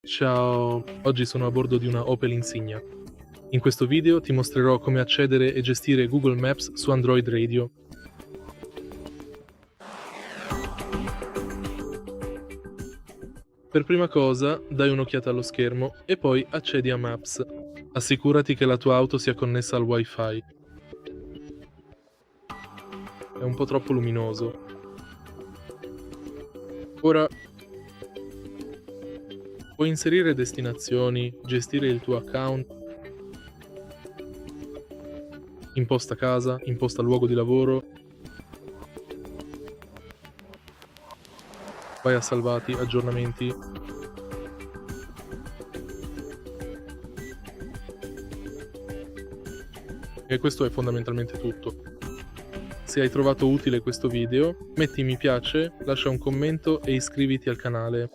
Ciao, oggi sono a bordo di una Opel Insignia. In questo video ti mostrerò come accedere e gestire Google Maps su Android Radio. Per prima cosa, dai un'occhiata allo schermo e poi accedi a Maps. Assicurati che la tua auto sia connessa al Wi-Fi. È un po' troppo luminoso. Ora puoi inserire destinazioni, gestire il tuo account, imposta casa, imposta luogo di lavoro, vai a salvati, aggiornamenti. E questo è fondamentalmente tutto. Se hai trovato utile questo video, metti mi piace, lascia un commento e iscriviti al canale.